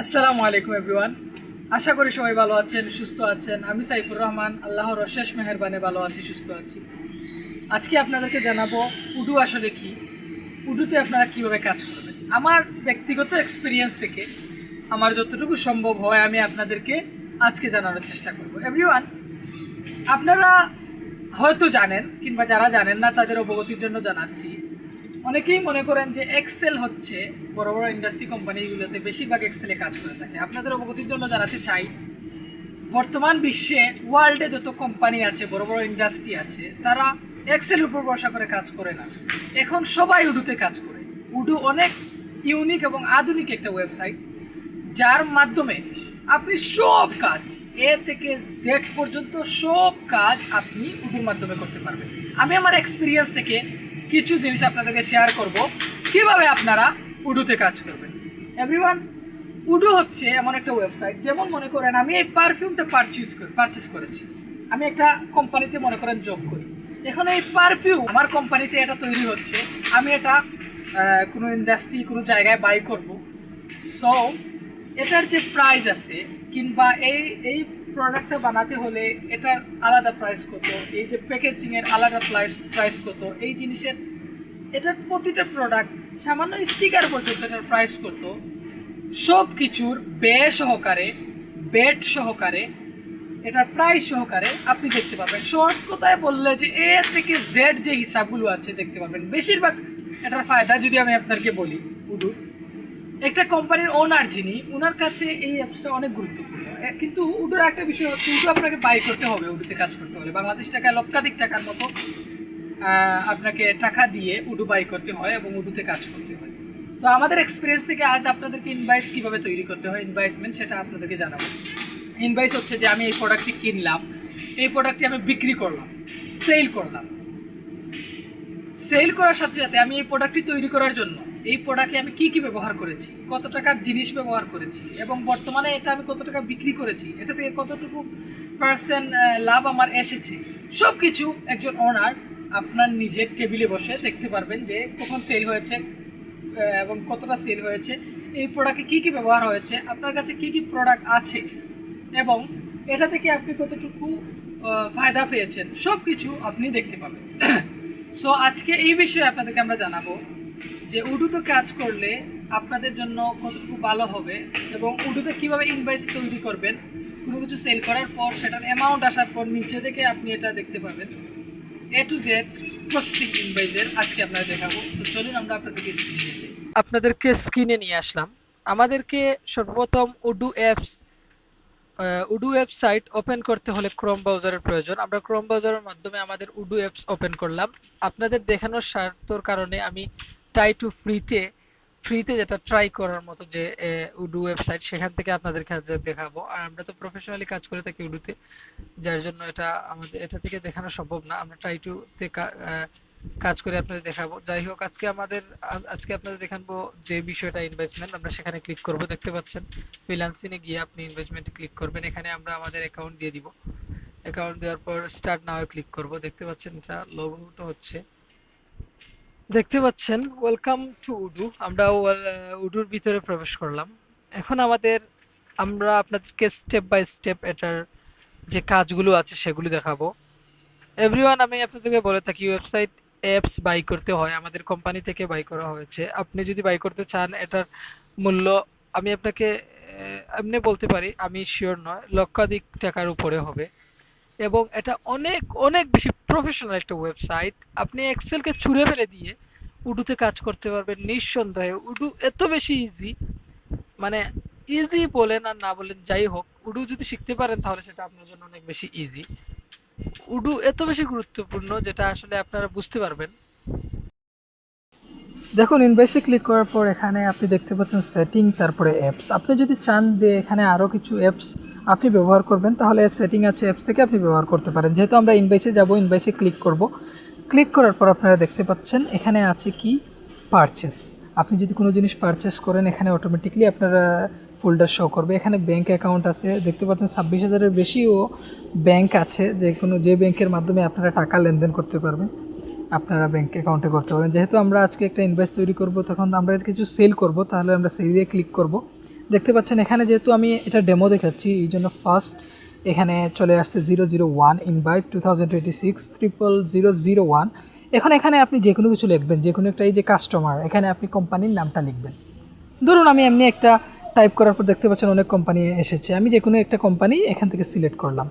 আসসালামু আলাইকুম এভরিওয়ান। আশা করি সবাই ভালো আছেন, সুস্থ আছেন। আমি সাইফুর রহমান, আল্লাহর অশেষ মেহেরবানে ভালো আছি, সুস্থ আছি। আজকে আপনাদেরকে জানাবো উডু আসলে কি, উডুতে আপনারা কিভাবে কাজ করবেন। আমার ব্যক্তিগত এক্সপিরিয়েন্স থেকে আমার যতটুকু সম্ভব হয় আমি আপনাদেরকে আজকে জানানোর চেষ্টা করব। এভরিওয়ান, আপনারা হয়তো জানেন, কিংবা যারা জানেন না তাদের অবগতির জন্য জানাচ্ছি। অনেকেই মনে করেন যে এক্সেল হচ্ছে বড় বড় ইন্ডাস্ট্রি কোম্পানিগুলোতে বেশিরভাগ এক্সেলে কাজ করে থাকে। আপনাদের অবগতির জন্য জানাতে চাই, বর্তমান বিশ্বে ওয়ার্ল্ডে যত কোম্পানি আছে, বড় বড় ইন্ডাস্ট্রি আছে, তারা এক্সেল উপর ভরসা করে কাজ করে না। এখন সবাই উডুতে কাজ করে। উডু অনেক ইউনিক এবং আধুনিক একটা ওয়েবসাইট, যার মাধ্যমে আপনি সব কাজ এ থেকে জেড পর্যন্ত সব কাজ আপনি উডুর মাধ্যমে করতে পারবেন। আমি আমার এক্সপিরিয়েন্স থেকে কিছু জিনিস আপনাদেরকে শেয়ার করব কিভাবে আপনারা উডুতে কাজ করবেন। এভরিওয়ান, উডু হচ্ছে এমন একটা ওয়েবসাইট, যেমন মনে করেন আমি এই পারফিউমটা পারচেস করেছি। আমি একটা কোম্পানিতে মনে করেন জব করি। এখন এই পারফিউম আমার কোম্পানিতে এটা তৈরি হচ্ছে, আমি এটা কোনো ইন্ডাস্ট্রি কোনো জায়গায় বাই করব। সো এটার যে প্রাইস আছে, কিংবা এই এই প্রোডাক্টটা বানাতে হলে এটার আলাদা প্রাইস কত, এই যে প্যাকেজিংয়ের আলাদা প্রাইস কত, এই জিনিসের এটার প্রতিটা প্রোডাক্ট সামান্য স্টিকার পর্যন্ত এটার প্রাইস কত, সব কিছুর ব্যয় সহকারে, বেড সহকারে, এটার প্রাইস সহকারে আপনি দেখতে পাবেন। শর্ট কথায় বললে যে এ থেকে জেড যে হিসাবগুলো আছে দেখতে পাবেন। বেশিরভাগ এটার ফায়দা যদি আমি আপনাকে বলি, উডু একটা কোম্পানির ওনার যিনি, ওনার কাছে এই অ্যাপসটা অনেক গুরুত্বপূর্ণ। কিন্তু উডুর একটা বিষয় হচ্ছে, উডু আপনাকে বাই করতে হবে। উডুতে কাজ করতে হলে বাংলাদেশ টাকায় লক্ষাধিক টাকার মতো আপনাকে টাকা দিয়ে উডু বাই করতে হয় এবং উডুতে কাজ করতে হয়। তো আমাদের এক্সপিরিয়েন্স থেকে আজ আপনাদেরকে ইনভয়েস কীভাবে তৈরি করতে হয়, ইনভয়েসমেন্ট, সেটা আপনাদেরকে জানাবো। ইনভয়েস হচ্ছে যে আমি এই প্রোডাক্টটি কিনলাম, এই প্রোডাক্টটি আমি বিক্রি করলাম, সেল করলাম। সেল করার সাথে সাথে আমি এই প্রোডাক্টটি তৈরি করার জন্য এই প্রোডাক্টে আমি কি কি ব্যবহার করেছি, কত টাকার জিনিস ব্যবহার করেছি, এবং বর্তমানে এটা আমি কত টাকা বিক্রি করেছি, এটা থেকে কতটুকু পার্সেন্ট লাভ আমার এসেছে, সব কিছু একজন ওনার আপনার নিজের টেবিলে বসে দেখতে পারবেন যে কখন সেল হয়েছে এবং কতটা সেল হয়েছে, এই প্রোডাক্টে কী কী ব্যবহার হয়েছে, আপনার কাছে কী কী প্রোডাক্ট আছে, এবং এটা থেকে আপনি কতটুকু ফায়দা পেয়েছেন, সব কিছু আপনি দেখতে পাবেন। সো আজকে এই বিষয়ে আপনাদেরকে আমরা জানাবো যে উডুতে কাজ করলে আপনাদের জন্য কতটুকু ভালো হবে, এবং উডুতে কীভাবে ইনভয়েস তৈরি করবেন। কোনো কিছু সেল করার পর সেটার অ্যামাউন্ট আসার পর নিচে থেকে আপনি এটা দেখতে পাবেন। এ টু জেড প্রসেসিং ইনভয়েসের আজকে আপনারা দেখাবো। তো চলুন আমরা আপনাদেরকে স্ক্রিনে নিয়ে আসলাম। আমাদেরকে সর্বপ্রথম উডু ওয়েবসাইট ওপেন করতে হলে ক্রোম ব্রাউজারের প্রয়োজন। আমরা ক্রোম ব্রাউজারের মাধ্যমে আমাদের উডু অ্যাপস ওপেন করলাম। আপনাদের দেখানোর স্বার্থর কারণে আমি ট্রাই টু ফ্রিতে যেটা ট্রাই করার মতো যে উডু ওয়েবসাইট, সেখান থেকে আপনাদের কাছে দেখাবো। আর আমরা তো প্রফেশনালি কাজ করে থাকি উডুতে, যার জন্য এটা থেকে দেখানো সম্ভব না। আমরা ট্রাই টু তে কাজ করে আপনাদের দেখাবো। যাই হোক, আজকে আপনাদের দেখাবো যে বিষয়টা ইনভেস্টমেন্ট। আমরা সেখানে ক্লিক করব। দেখতে পাচ্ছেন ফ্রিল্যান্সিং এ গিয়ে আপনি ইনভেস্টমেন্টে ক্লিক করবেন। এখানে আমরা আমাদের অ্যাকাউন্ট দিয়ে দিব। অ্যাকাউন্ট দেওয়ার পর স্টার্ট নাও এ ক্লিক করব। দেখতে পাচ্ছেন এটা লোগোটা হচ্ছে, দেখতে পাচ্ছেন ওয়েলকাম টু উডু। আমরা উডুর ভিতরে প্রবেশ করলাম। এখন আমরা আপনাদেরকে স্টেপ বাই স্টেপ এটার যে কাজগুলো আছে সেগুলো দেখাবো। এভরিওয়ান, আমি আপনাদেরকে বলে থাকি ওয়েবসাইট অ্যাপস বাই করতে হয়, আমাদের কোম্পানি থেকে বাই করা হয়েছে। আপনি যদি বাই করতে চান, এটার মূল্য আমি আপনাকে এমনি বলতে পারি, আমি শিওর নয়, লক্ষাধিক টাকার উপরে হবে। এবং এটা অনেক অনেক বেশি প্রফেশনাল একটা ওয়েবসাইট। আপনি এক্সেলকে ছুঁড়ে ফেলে দিয়ে উডুতে কাজ করতে পারবেন নিঃসন্দেহে। উডু এত বেশি ইজি, মানে ইজি বলেন আর না বলেন যাই হোক, উডু যদি শিখতে পারেন তাহলে সেটা আপনার জন্য অনেক বেশি ইজি। উডু এত বেশি গুরুত্বপূর্ণ যেটা আসলে আপনারা বুঝতে পারবেন। দেখুন, ইনভয়েসে ক্লিক করার পর এখানে আপনি দেখতে পাচ্ছেন সেটিং, তারপরে অ্যাপস। আপনি যদি চান যে এখানে আরও কিছু অ্যাপস আপনি ব্যবহার করবেন, তাহলে সেটিং আছে, অ্যাপস থেকে আপনি ব্যবহার করতে পারেন। যেহেতু আমরা ইনভয়েসে যাব, ইনভয়েসে ক্লিক করব। ক্লিক করার পর আপনারা দেখতে পাচ্ছেন এখানে আছে কি পারচেস। আপনি যদি কোনো জিনিস পারচেস করেন, এখানে অটোমেটিকলি আপনারা ফোল্ডার শো করবে। এখানে ব্যাঙ্ক অ্যাকাউন্ট আছে, দেখতে পাচ্ছেন 26,000-এর বেশিও ব্যাঙ্ক আছে, যে ব্যাংকের মাধ্যমে আপনারা টাকা লেনদেন করতে পারবেন, আপনারা ব্যাঙ্ক অ্যাকাউন্টে করতে পারেন। যেহেতু আমরা আজকে একটা ইনভয়েস তৈরি করব, তখন আমরা কিছু সেল করব, তাহলে আমরা সেলে ক্লিক করব। দেখতে পাচ্ছেন এখানে যেহেতু আমি এটা ডেমো দেখাচ্ছি এই জন্য ফার্স্ট এখানে চলে আসছে 001 ইনভাইট 2026 00001। এখন এখানে আপনি যে কোনো কিছু লিখবেন, যে কোনো একটা, এই যে কাস্টমার, এখানে আপনি কোম্পানির নামটা লিখবেন। ধরুন আমি এমনি একটা টাইপ করার পর দেখতে পাচ্ছেন অনেক কোম্পানি এসেছে, আমি যে কোনো একটা কোম্পানি এখান থেকে সিলেক্ট করলাম।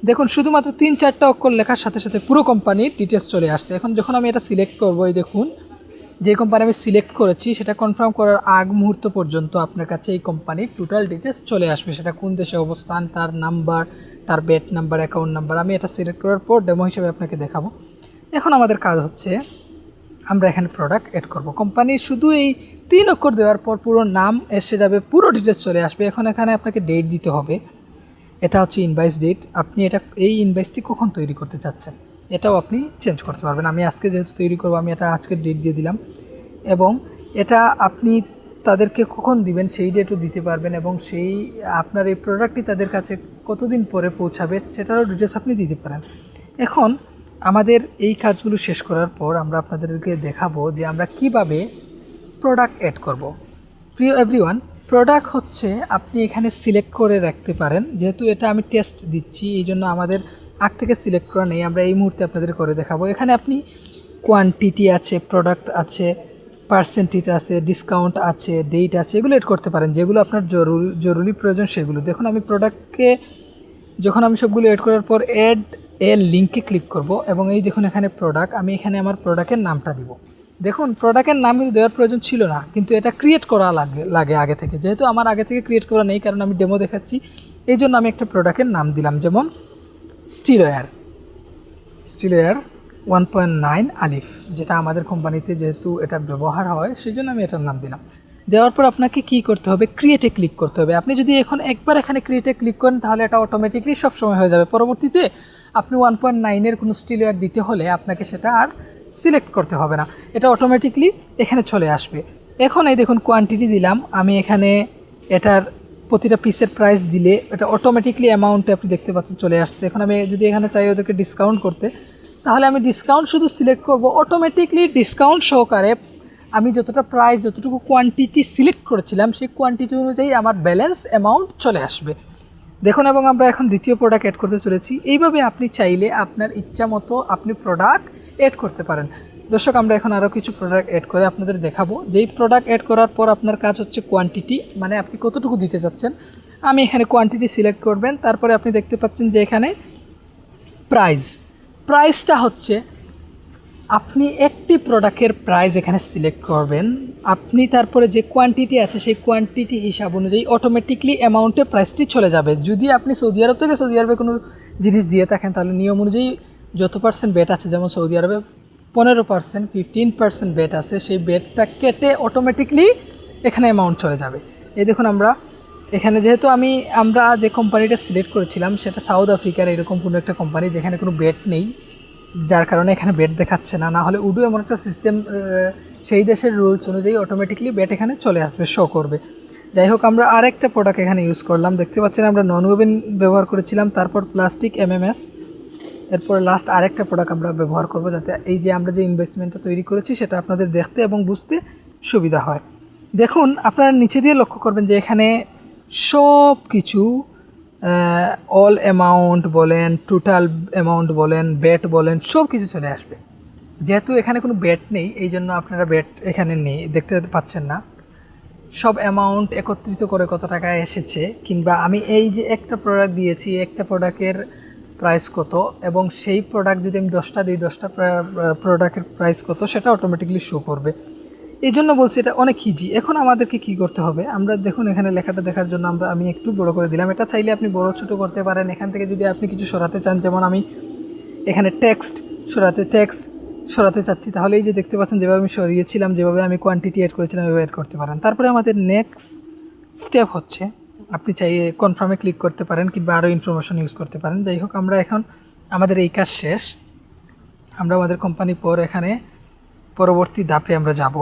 দেখুন শুধুমাত্র 3-4টা অক্ষর লেখার সাথে সাথে পুরো কোম্পানির ডিটেলস চলে আসছে। এখন যখন আমি এটা সিলেক্ট করবো, এই দেখুন যে কোম্পানি আমি সিলেক্ট করেছি সেটা কনফার্ম করার আগ মুহূর্ত পর্যন্ত আপনার কাছে এই কোম্পানির টোটাল ডিটেলস চলে আসবে। সেটা কোন দেশে অবস্থান, তার নাম্বার, তার বেট নাম্বার, অ্যাকাউন্ট নাম্বার। আমি এটা সিলেক্ট করার পর ডেমো হিসেবে আপনাকে দেখাবো। এখন আমাদের কাজ হচ্ছে আমরা এখানে প্রোডাক্ট অ্যাড করব। কোম্পানির শুধু এই 3 অক্ষর দেওয়ার পর পুরো নাম এসে যাবে, পুরো ডিটেলস চলে আসবে। এখন এখানে আপনাকে ডেট দিতে হবে, এটা হচ্ছে ইনভয়েস ডেট। আপনি এই ইনভয়েসটি কখন তৈরি করতে চাচ্ছেন এটাও আপনি চেঞ্জ করতে পারবেন। আমি আজকে যেহেতু তৈরি করবো, আমি এটা আজকের ডেট দিয়ে দিলাম, এবং এটা আপনি তাদেরকে কখন দিবেন সেই ডেটও দিতে পারবেন, এবং সেই আপনার এই প্রোডাক্টটি তাদের কাছে কতদিন পরে পৌঁছাবে সেটারও ডিটেলস আপনি দিতে পারেন। এখন আমাদের এই কাজগুলো শেষ করার পর আমরা আপনাদেরকে দেখাবো যে আমরা কিভাবে প্রোডাক্ট অ্যাড করব। প্রিয় এভরিওয়ান, প্রোডাক্ট হচ্ছে আপনি এখানে সিলেক্ট করে রাখতে পারেন। যেহেতু এটা আমি টেস্ট দিচ্ছি এই জন্য আমাদের আগ থেকে সিলেক্ট করা নেই, আমরা এই মুহূর্তে আপনাদের করে দেখাবো। এখানে আপনি কোয়ান্টিটি আছে, প্রোডাক্ট আছে, পার্সেন্টেজ আছে, ডিসকাউন্ট আছে, ডেট আছে, এগুলো এড করতে পারেন যেগুলো আপনার জরুরি প্রয়োজন সেগুলো। দেখুন আমি প্রোডাক্টকে যখন আমি সবগুলো এড করার পর অ্যাড লিঙ্কে ক্লিক করব, এবং এই দেখুন এখানে প্রোডাক্ট, আমি এখানে আমার প্রোডাক্টের নামটা দিব। দেখুন প্রোডাক্টের নাম কিন্তু দেওয়ার প্রয়োজন ছিল না, কিন্তু এটা ক্রিয়েট করা লাগে আগে থেকে। যেহেতু আমার আগে থেকে ক্রিয়েট করা নেই, কারণ আমি ডেমো দেখাচ্ছি, এই জন্য আমি একটা প্রোডাক্টের নাম দিলাম, যেমন স্টিলওয়্যার 1.9 আলিফ, যেটা আমাদের কোম্পানিতে যেহেতু এটা ব্যবহার হয় সেই জন্য আমি এটার নাম দিলাম। দেওয়ার পর আপনাকে কি করতে হবে, ক্রিয়েটে ক্লিক করতে হবে। আপনি যদি এখন একবার এখানে ক্রিয়েটে ক্লিক করেন তাহলে এটা অটোমেটিকলি সবসময় হয়ে যাবে। পরবর্তীতে আপনি 1.9-এর কোনো স্টিলওয়্যার দিতে হলে আপনাকে সেটা আর সিলেক্ট করতে হবে না, এটা অটোমেটিকলি এখানে চলে আসবে। এখন এই দেখুন কোয়ান্টিটি দিলাম আমি এখানে, এটার প্রতিটা পিসের প্রাইস দিলে এটা অটোমেটিকলি অ্যামাউন্টে আপনি দেখতে পাচ্ছেন চলে আসছে। এখন আমি যদি এখানে চাই ওদেরকে ডিসকাউন্ট করতে, তাহলে আমি ডিসকাউন্ট শুধু সিলেক্ট করব, অটোমেটিকলি ডিসকাউন্ট সহকারে আমি যতটা প্রাইস, যতটুকু কোয়ান্টিটি সিলেক্ট করেছিলাম সেই কোয়ান্টিটি অনুযায়ী আমার ব্যালেন্স অ্যামাউন্ট চলে আসবে। দেখুন, এবং আমরা এখন দ্বিতীয় প্রোডাক্ট অ্যাড করতে চলেছি। এইভাবে আপনি চাইলে আপনার ইচ্ছা মতো আপনি প্রোডাক্ট অ্যাড করতে পারেন। দর্শক, আমরা এখন আরও কিছু প্রোডাক্ট অ্যাড করে আপনাদের দেখাবো। যেই প্রোডাক্ট অ্যাড করার পর আপনার কাজ হচ্ছে কোয়ান্টিটি, মানে আপনি কতটুকু দিতে চাচ্ছেন। আমি এখানে কোয়ান্টিটি সিলেক্ট করবেন, তারপরে আপনি দেখতে পাচ্ছেন যে এখানে প্রাইসটা হচ্ছে আপনি একটি প্রোডাক্টের প্রাইস এখানে সিলেক্ট করবেন। আপনি তারপরে যে কোয়ান্টিটি আছে সেই কোয়ান্টিটি হিসাব অনুযায়ী অটোমেটিকলি অ্যামাউন্টে প্রাইসটি চলে যাবে। যদি আপনি সৌদি আরব থেকে সৌদি আরবে কোনো জিনিস দিয়ে থাকেন তাহলে নিয়ম অনুযায়ী যত পার্সেন্ট বেট আছে, যেমন সৌদি আরবে 15%, 15% বেট আছে, সেই বেটটা কেটে অটোমেটিকলি এখানে অ্যামাউন্ট চলে যাবে। এই দেখুন আমরা এখানে যেহেতু আমরা যে কোম্পানিটা সিলেক্ট করেছিলাম সেটা সাউথ আফ্রিকার এরকম কোনো একটা কোম্পানি যেখানে কোনো বেট নেই, যার কারণে এখানে বেট দেখাচ্ছে না। না হলে উডু এমন একটা সিস্টেম, সেই দেশের রুলস অনুযায়ী অটোমেটিকলি বেট এখানে চলে আসবে, শো করবে। যাই হোক, আমরা আরেকটা প্রোডাক্ট এখানে ইউজ করলাম। দেখতে পাচ্ছেন আমরা নন ওভেন ব্যবহার করেছিলাম, তারপর প্লাস্টিক MMS, এরপর লাস্ট আরেকটা প্রোডাক্ট আমরা ব্যবহার করব, যাতে এই যে আমরা যে ইনভেস্টমেন্টটা তৈরি করেছি সেটা আপনাদের দেখতে এবং বুঝতে সুবিধা হয়। দেখুন আপনারা নিচে দিয়ে লক্ষ্য করবেন যে এখানে সব কিছু অল অ্যামাউন্ট বলেন, টোটাল অ্যামাউন্ট বলেন, বেট বলেন, সব কিছু চলে আসবে। যেহেতু এখানে কোনো বেট নেই এই জন্য আপনারা বেট এখানে নেই, দেখতে পাচ্ছেন না। সব অ্যামাউন্ট একত্রিত করে কত টাকা এসেছে, কিংবা আমি এই যে একটা প্রোডাক্ট দিয়েছি, একটা প্রোডাক্টের প্রাইস কত, এবং সেই প্রোডাক্ট যদি আমি 10টা দিই 10টা প্রোডাক্টের প্রাইস কত, সেটা অটোমেটিকলি শো করবে। এই জন্য বলছি এটা অনেক ইজি। এখন আমাদেরকে কি করতে হবে, আমরা দেখুন এখানে লেখাটা দেখার জন্য আমি একটু বড় করে দিলাম। এটা চাইলে আপনি বড় ছোট করতে পারেন। এখান থেকে যদি আপনি কিছু সরাতে চান, যেমন আমি এখানে টেক্সট সরাতে চাচ্ছি, তাহলে এই যে দেখতে পাচ্ছেন যেভাবে আমি সরিয়েছিলাম, যেভাবে আমি কোয়ান্টিটি অ্যাড করেছিলাম এভাবে অ্যাড করতে পারেন। তারপরে আমাদের নেক্সট স্টেপ হচ্ছে আপনি চাইলে কনফার্মে ক্লিক করতে পারেন কিংবা আরও ইনফরমেশন ইউজ করতে পারেন। যাই হোক, আমরা এখন আমাদের এই কাজ শেষ। আমরা আমাদের কোম্পানি পর এখানে পরবর্তী ধাপে আমরা যাব।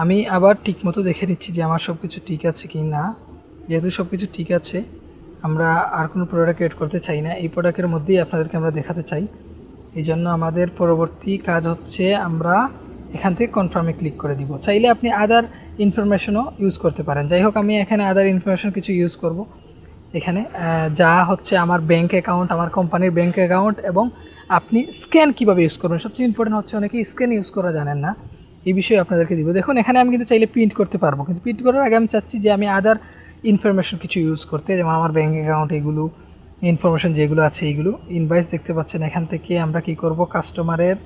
আমি আবার ঠিকমতো দেখে নিচ্ছি যে আমার সব কিছু ঠিক আছে কি না। যেহেতু সব কিছু ঠিক আছে, আমরা আর কোনো প্রোডাক্ট এড করতে চাই না, এই প্রোডাক্টের মধ্যেই আপনাদেরকে আমরা দেখাতে চাই। এই জন্য আমাদের পরবর্তী কাজ হচ্ছে আমরা এখান থেকে কনফার্মে ক্লিক করে দিব। চাইলে আপনি আদার ইনফরমেশনও ইউজ করতে পারেন। যাই হোক, আমি এখানে আদার ইনফরমেশন কিছু ইউজ করব। এখানে যা হচ্ছে আমার ব্যাঙ্ক অ্যাকাউন্ট, আমার কোম্পানির ব্যাঙ্ক অ্যাকাউন্ট, এবং আপনি স্ক্যান কীভাবে ইউজ করবেন। সবচেয়ে ইম্পর্টেন্ট হচ্ছে অনেকেই স্ক্যান ইউজ করা জানেন না, এই বিষয়ে আপনাদেরকে দিব। দেখুন, এখানে আমি কিন্তু চাইলে প্রিন্ট করতে পারবো, কিন্তু প্রিন্ট করার আগে আমি চাচ্ছি যে আমি আদার ইনফরমেশন কিছু ইউজ করতে, যেমন আমার ব্যাঙ্ক অ্যাকাউন্ট, এগুলো ইনফরমেশন যেগুলো আছে এইগুলো। ইনভয়েস দেখতে পাচ্ছেন, এখান থেকে আমরা কি করব, কাস্টমারের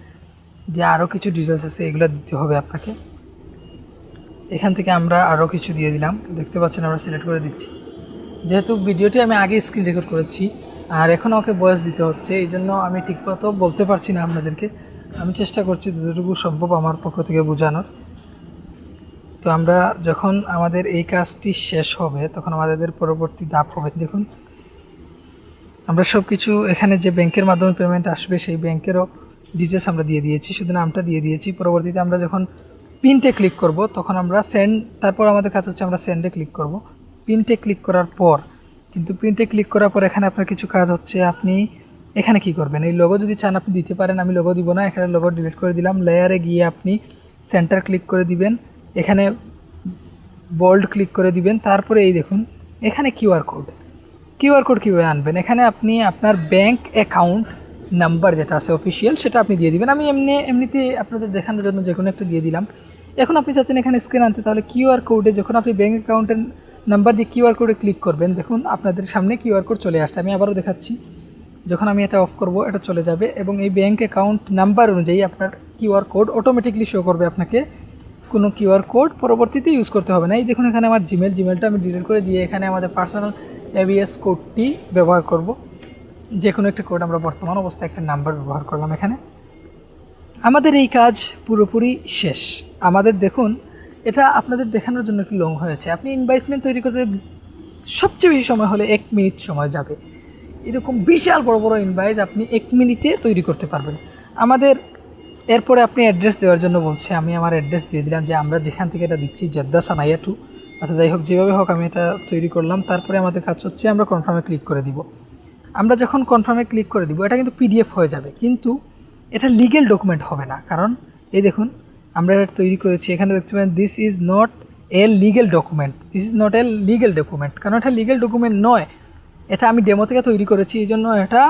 যে আরও কিছু ডিটেলস আছে এগুলো দিতে হবে আপনাকে। এখান থেকে আমরা আরও কিছু দিয়ে দিলাম, দেখতে পাচ্ছেন আমরা সিলেক্ট করে দিচ্ছি। যেহেতু ভিডিওটি আমি আগে স্ক্রিন রেকর্ড করেছি আর এখন আমাকে ভয়েস দিতে হচ্ছে, এই জন্য আমি ঠিকমতো বলতে পারছি না আপনাদেরকে। আমি চেষ্টা করছি যতটুকু সম্ভব আমার পক্ষ থেকে বোঝানোর। তো আমরা যখন আমাদের এই কাজটি শেষ হবে তখন আমাদের পরবর্তী ধাপ হবে, দেখুন আমরা সব কিছু এখানে যে ব্যাংকের মাধ্যমে পেমেন্ট আসবে সেই ব্যাংকেরও ডিটেলস আমরা দিয়ে দিয়েছি, শুধু নামটা দিয়ে দিয়েছি। পরবর্তীতে আমরা যখন প্রিন্টে ক্লিক করব তখন আমরা সেন্ড, তারপর আমাদের কাজ হচ্ছে আমরা সেন্ডে ক্লিক করব। প্রিন্টে ক্লিক করার পর কিন্তু প্রিন্টে ক্লিক করার পর এখানে আপনার কিছু কাজ হচ্ছে, আপনি এখানে কি করবেন, এই লোগো যদি চান আপনি দিতে পারেন, আমি লোগো দিব না, এখানে লোগো ডিলিট করে দিলাম। লেয়ারে গিয়ে আপনি সেন্টার ক্লিক করে দিবেন, এখানে বোল্ড ক্লিক করে দিবেন। তারপরে এই দেখুন এখানে কিউআর কোড কীভাবে আনবেন, এখানে আপনি আপনার ব্যাঙ্ক অ্যাকাউন্ট নাম্বার যেটা আছে অফিসিয়াল সেটা আপনি দিয়ে দিবেন। আমি এমনিতে আপনাদের দেখানোর জন্য যে কোনো একটা দিয়ে দিলাম। এখন আপনি চাচ্ছেন এখানে স্ক্যান আনতে, তাহলে কিউআর কোডে যখন আপনি ব্যাঙ্ক অ্যাকাউন্টের নাম্বার দিয়ে কিউআর কোডে ক্লিক করবেন, দেখুন আপনাদের সামনে কিউআর কোড চলে আসছে। আমি আবারও দেখাচ্ছি, যখন আমি এটা অফ করব এটা চলে যাবে এবং এই ব্যাঙ্ক অ্যাকাউন্ট নাম্বার অনুযায়ী আপনার কিউআর কোড অটোমেটিকলি শো করবে। আপনাকে কোনো কিউআর কোড পরবর্তীতে ইউজ করতে হবে না। এই দেখুন এখানে আমার জিমেলটা আমি ডিলিট করে দিয়ে এখানে আমাদের পার্সোনাল এবিএস কোডটি ব্যবহার করব। যে কোনো একটা কোড, আমরা বর্তমান অবস্থায় একটা নাম্বার ব্যবহার করলাম এখানে। আমাদের এই কাজ পুরোপুরি শেষ। আমাদের দেখুন এটা আপনাদের দেখানোর জন্য একটু লং হয়েছে। আপনি ইনভয়েসমেন্ট তৈরি করতে সবচেয়ে বেশি সময় হলে 1 মিনিট সময় যাবে। এরকম বিশাল বড় বড় ইনভয়েস আপনি 1 মিনিটে তৈরি করতে পারবেন। আমাদের এরপরে আপনি অ্যাড্রেস দেওয়ার জন্য বলছে, আমি আমার অ্যাড্রেস দিয়ে দিলাম যে আমরা যেখান থেকে এটা দিচ্ছি জেদ্দা সানাইয়া 2। আচ্ছা যাই হোক, যেভাবে হোক আমি এটা তৈরি করলাম। তারপরে আমাদের কাজ হচ্ছে আমরা কনফার্মে ক্লিক করে দিব। আমরা যখন কনফার্মে ক্লিক করে দিব এটা কিন্তু পিডিএফ হয়ে যাবে, কিন্তু এটা লিগ্যাল ডকুমেন্ট হবে না। কারণ এই দেখুন আমরা এটা তৈরি করেছি, এখানে দেখতে পাবেন this is not a legal document, কারণ এটা লিগ্যাল ডকুমেন্ট নয়। এটা আমি ডেমো থেকে তৈরি করেছি, এই জন্য এটা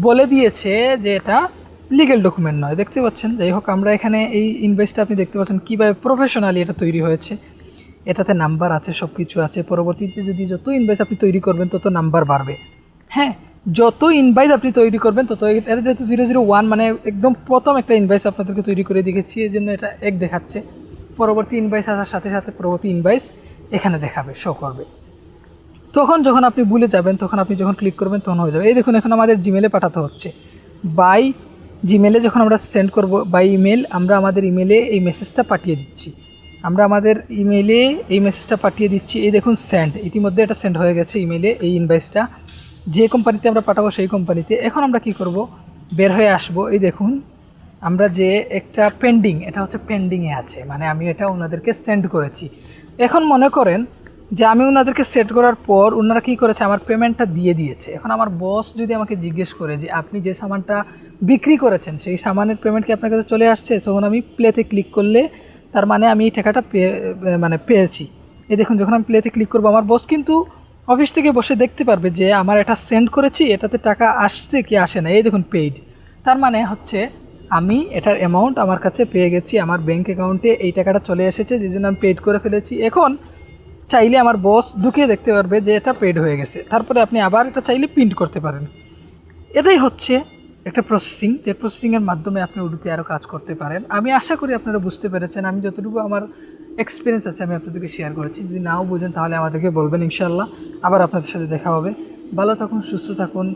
বলে দিয়েছে যে এটা লিগ্যাল ডকুমেন্ট নয়, দেখতে পাচ্ছেন। যাই হোক, আমরা এখানে এই ইনভয়েসটা আপনি দেখতে পাচ্ছেন কীভাবে প্রফেশনালি এটা তৈরি হয়েছে। এটাতে নাম্বার আছে, সব কিছু আছে। পরবর্তীতে যদি যত ইনভয়েস আপনি তৈরি করবেন তত নাম্বার বাড়বে। হ্যাঁ, যত ইনভয়েস আপনি তৈরি করবেন তত, এটা যেহেতু 001 মানে একদম প্রথম একটা ইনভয়েস আপনাদেরকে তৈরি করে দেখেছি, এই জন্য এটা 1 দেখাচ্ছে। পরবর্তী ইনভয়েস আসার সাথে সাথে পরবর্তী ইনভয়েস এখানে দেখাবে, শো করবে। তখন যখন আপনি ভুলে যাবেন তখন আপনি যখন ক্লিক করবেন তখন হয়ে যাবে। এই দেখুন এখন আমাদের জিমেলে পাঠাতে হচ্ছে। বাই জিমেলে যখন আমরা সেন্ড করব বাই ইমেল, আমরা আমাদের ইমেলে এই মেসেজটা পাঠিয়ে দিচ্ছি। এই দেখুন সেন্ড, ইতিমধ্যে এটা সেন্ড হয়ে গেছে ইমেলে এই ইনভয়েসটা। যে কোম্পানিতে আমরা পাঠাবো সেই কোম্পানিতে। এখন আমরা কি করব, বের হয়ে আসব। এই দেখুন আমরা যে একটা পেন্ডিং, এটা হচ্ছে পেন্ডিংয়ে আছে, মানে আমি এটা ওনাদেরকে সেন্ড করেছি। এখন মনে করেন যে আমি ওনাদেরকে সেট করার পর ওনারা কী করেছে, আমার পেমেন্টটা দিয়ে দিয়েছে। এখন আমার বস যদি আমাকে জিজ্ঞেস করে যে আপনি যে সামানটা বিক্রি করেছেন সেই সামানের পেমেন্ট কি আপনার কাছে চলে আসছে, তখন আমি প্লেতে ক্লিক করলে তার মানে আমি এই টাকাটা পেয়েছি। এই দেখুন যখন আমি প্লেতে ক্লিক করবো আমার বস কিন্তু অফিস থেকে বসে দেখতে পারবে যে আমার এটা সেন্ড করেছি, এটাতে টাকা আসছে কি আসে না। এই দেখুন পেইড, তার মানে হচ্ছে আমি এটার অ্যামাউন্ট আমার কাছে পেয়ে গেছি, আমার ব্যাঙ্ক অ্যাকাউন্টে এই টাকাটা চলে এসেছে, যে জন্য আমি পেইড করে ফেলেছি। এখন চাইলে আমার বস ঢুকিয়ে দেখতে পারবে যে এটা পেইড হয়ে গেছে, তারপরে আপনি আবার এটা চাইলে প্রিন্ট করতে পারেন। এটাই হচ্ছে একটা প্রসেসিং, যে প্রসেসিংয়ের মাধ্যমে আপনি উডুতে আরও কাজ করতে পারেন। আমি আশা করি আপনারা বুঝতে পেরেছেন। আমি যতটুকু আমার এক্সপিরিয়েন্স আছে আমি আপনাদেরকে শেয়ার করেছি। যদি নাও বুঝেন তাহলে আমাদেরকে বলবেন, ইনশাআল্লাহ আবার আপনাদের সাথে দেখা হবে। ভালো থাকুন, সুস্থ থাকুন।